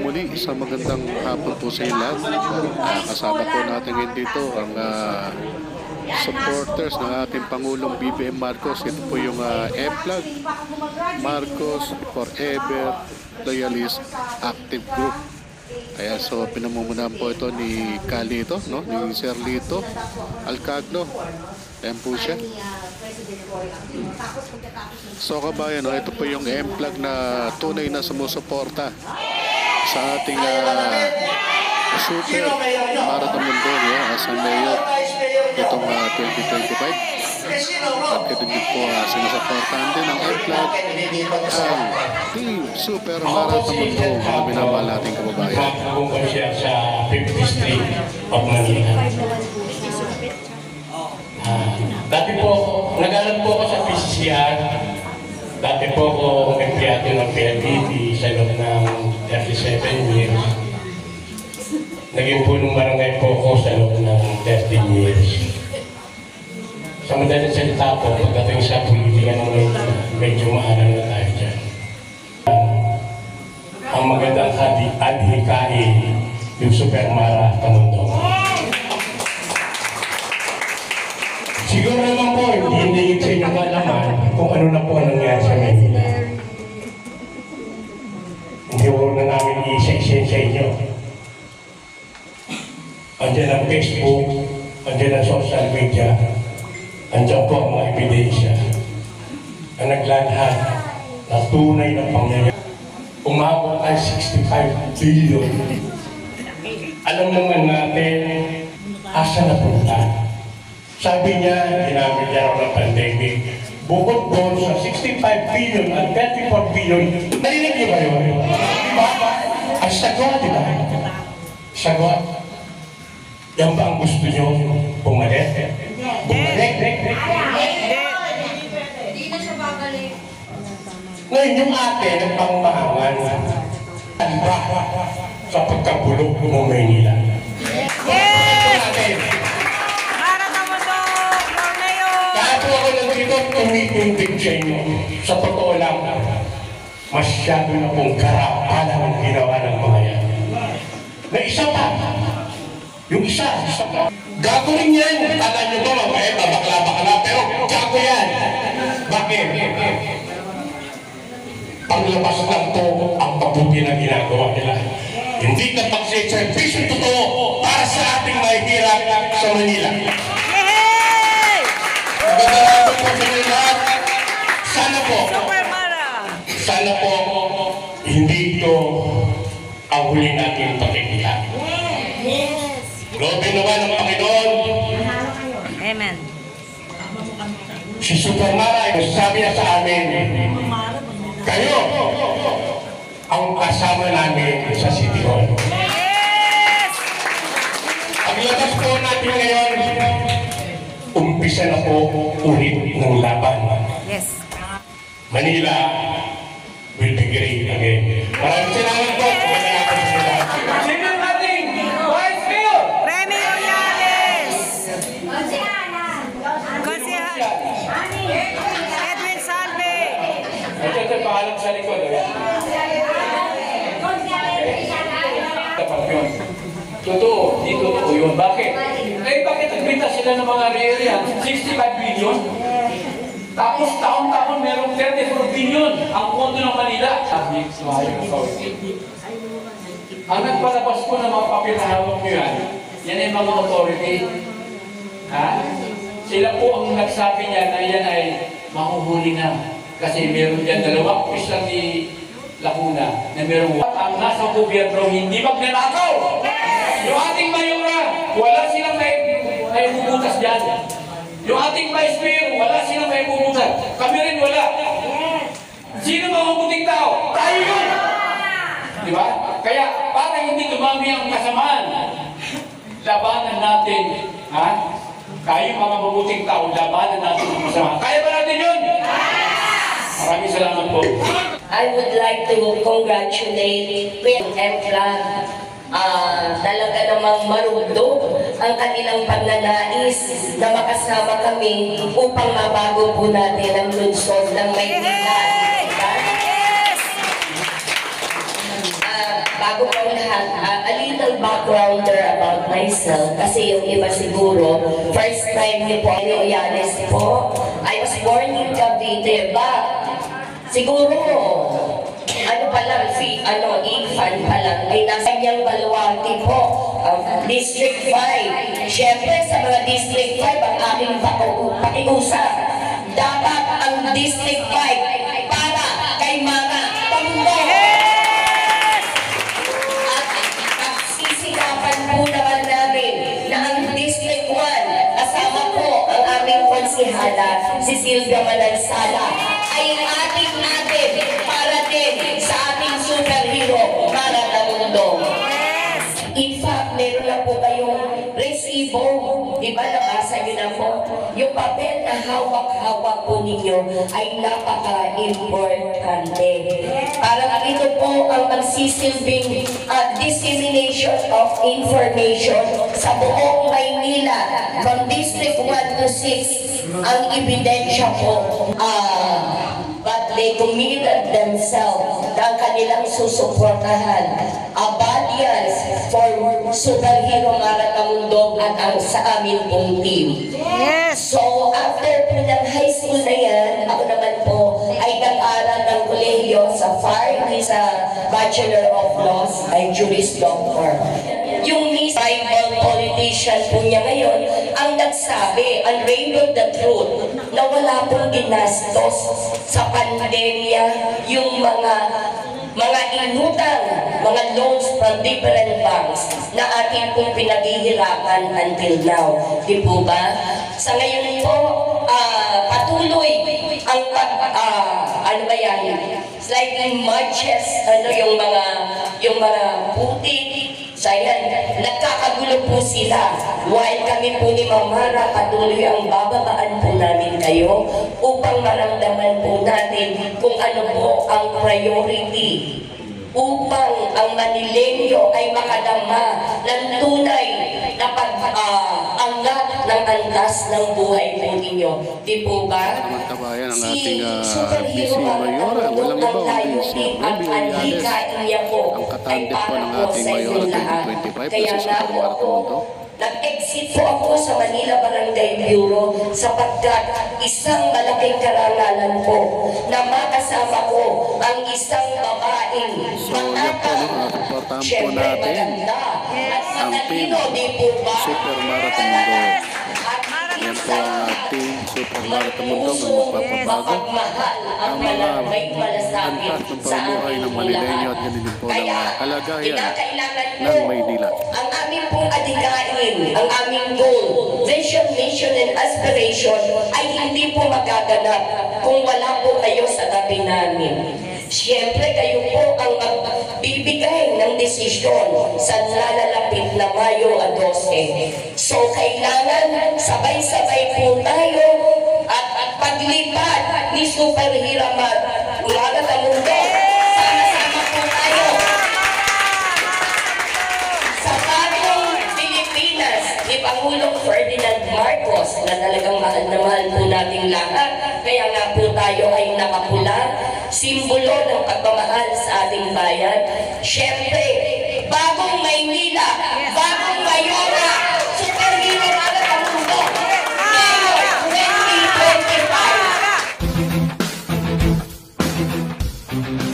muli, isang magandang hapon po sa inyo lahat. Kasama po natin ngayon dito ang supporters ng ating Pangulong BBM Marcos. Ito po yung M-Plug Marcos Forever Loyalist Active Group. Ayan, so pinamumunahan po ito ni Calito, no? Ni Sir Lito Alcagno. Ayan po siya. So kabayan, no? Ito po yung M-Plug na tunay na sumusuporta sa ating super Marathon Mundo, as a mayor itong 2025. At katinig po sinusuportahan din ng M-Plug ang Team Super Marathon Mundo, mga binamahal nating kababayan. Nagpunta siya sa 50th Street of Manila. Dati po, nag-aral po ako sa PCCR. Dati po ako empleyado ng PLDT sa loob ng 37 years. Naging punong barangay po ako sa loob ng 13 years. Sa madaling salita po, pagdating sa politika naman, medyo maaral na tayo dyan. Ang magandang adhikain yung Super Marathon Mundo. Siguro naman po, hindi sa inyo malaman kung ano na po ang nangyari sa Manila. Hindi po na namin i-isa-isa sa inyo. Andiyan ang Facebook, andiyan ang social media, andiyan po ang mga ebidensya na naglalahad na tunay ng pangyayari. Umabot ay 65 billion. Alam naman natin, asa na punta. Sabi niya, ginamit niya raw ng pandemic. Bukod doon sa 65 billion at 34 billion, narinig niyo ba yun? Diba? Ang sagot, diba? Sagot. Yan ba ang gusto niyo? Bumalik? Bumalik? Hindi na siya babalik. Ngayon yung atin, ang pangmahangan, diba? Sa pagkabulok ng Maynila. Tumitindig sa inyo. Sa totoo lang, masyado na pong karapalan ang ginawa ng mga yan. Na isa pa, yung isa pa. Gago rin yan. Tala nyo ba, mabait, babakla-bakla, pero gago yan. Bakit? Paglabas lang to ang pabuti na ginagawa nila. Hindi ka pagsiservisyo totoo para sa ating mahihirap sa Manila. Sana po, hindi ito ang huli natin pakikita. Loobin naman ng Panginoon. Amen. Si Super Mara, sabi niya sa amin, kayo ang kasama namin sa City Hall. Paglabas po natin ngayon, umpisa na po ulit ng laban. Yes. Manila will be great again. Maraming salamat po. Sino ang ating Vice Mayor? Remy Ornelas. Konsehal. Edwin Salve. Ito ito pangalan sa likod. Totoo, di totoo yun. Bakit? Eh, bakit nagbita sila ng mga area? 65 billion? Tapos taon-taon merong 34 billion ang pondo ng Manila. Ang nagpalabas po ng mga papel na hawak nyo yan ay mga authority. Ha? Sila po ang nagsabi niya na yan ay mahuhuli na. Kasi meron dyan dalawang opisyal ni Lacuna na meron ang nasa gobyerno hindi magnanakaw. Yung ating mayora, wala silang may bubutas dyan. Yung ating Vice Mayor, wala silang may bubutas. Kami rin wala. Sino mahubuting tao? Tayo yun! Di ba? Kaya, para hindi dumami ang kasamaan, labanan natin, ha? Kayo mga mabuting tao, labanan natin ang kasamaan. Kaya ba natin yun? Maraming salamat po. I would like to congratulate M-Plug. Talaga namang marugdo ang kanilang pagnanais na makasama kami upang mabago po natin ang lungsod ng Maynila. bago ang lahat, a little backgrounder about myself. Kasi yung iba siguro, first time niyo po, Oyanes po. I was born in Cavite, but siguro, ano pa lang, infant pa lang, ay nasa niyang Baluarte po, District 5. Siyempre, sa mga District 5, ang aking pakiusap, dapat ang District 5 para kay Mama Pamundo. At sisikapan po naman namin na ang District 1, kasama po ang aming konsihala, si Silvia Manansala, ay ating para din sa ating superhero, Mara Tamundo. In fact, meron na po kayong resibo, di ba nabasa nyo na po? Yung papel na hawak-hawak po ninyo ay napaka-importante. Parang ito po ang magsisilbing dissemination of information sa buong Maynila from District 1 to 6 ang ebidensya po. But they committed themselves na kanilang susuportahan Abadians for Superhero Mara Tamundo at ang sa amin pong team. Yes! So, after po ng high school na yan, ako naman po ay nag-aral ng kolehiyo sa FAR, sa Bachelor of Laws, ay Juris Doctor. Yung Miss Tribal politician po niya ngayon, ang nagsabi, unraveled the truth, na wala pong ginastos sa pandemya yung mga inutang, mga loans from different banks na ating pong pinaghihirapan until now. Di po ba? Sa ngayon po, patuloy ang slightly marches, yung mga putik, sayan, nagkakagulo po sila. While kami po ni Mamara, patuloy ang bababaan po namin kayo upang maramdaman po natin kung ano po ang priority upang ang Manilenyo ay makadama ng tunay na pag-angat ng antas ng buhay po ninyo. Di po ba? Tabayan ang ating BC Mayora. Walang iba kundi si Ruby Oyales. Ang katandem po ng ating Mayora 2025 na si Super Mara Tamundo. Nag-exit po ako sa Manila Barangay Bureau sapagkat isang malaking karangalan po na makasama ko ang isang babaeng So yan po, supportahan po natin ang team Super Mara Tamundo. Yan po ang team Super Mara Tamundo na magpapabago ang mga antas ng pamumuhay ng Manilenyo at ganun din po ng kalagayan ng Maynila. Ang aming pong adikain, ang aming goal, vision, mission, and aspiration ay hindi po magaganap kung wala po kayo sa tabi namin. Siyempre, kayo po ang magbibigay ng desisyon sa nalalapit na Mayo 12. So, kailangan sabay-sabay po tayo at paglipad ni Superhero Mara Tamundo. Sama-sama po tayo sa bagong Pilipinas ni Pangulong Ferdinand Marcos na talagang mahal na mahal po nating lahat. Kaya nga po tayo ay nakapula, simbolo ng pagmamahal sa ating bayan. Siyempre, bagong Maynila, bagong Mayora, Superhero Mara Tamundo, Mayor 2025.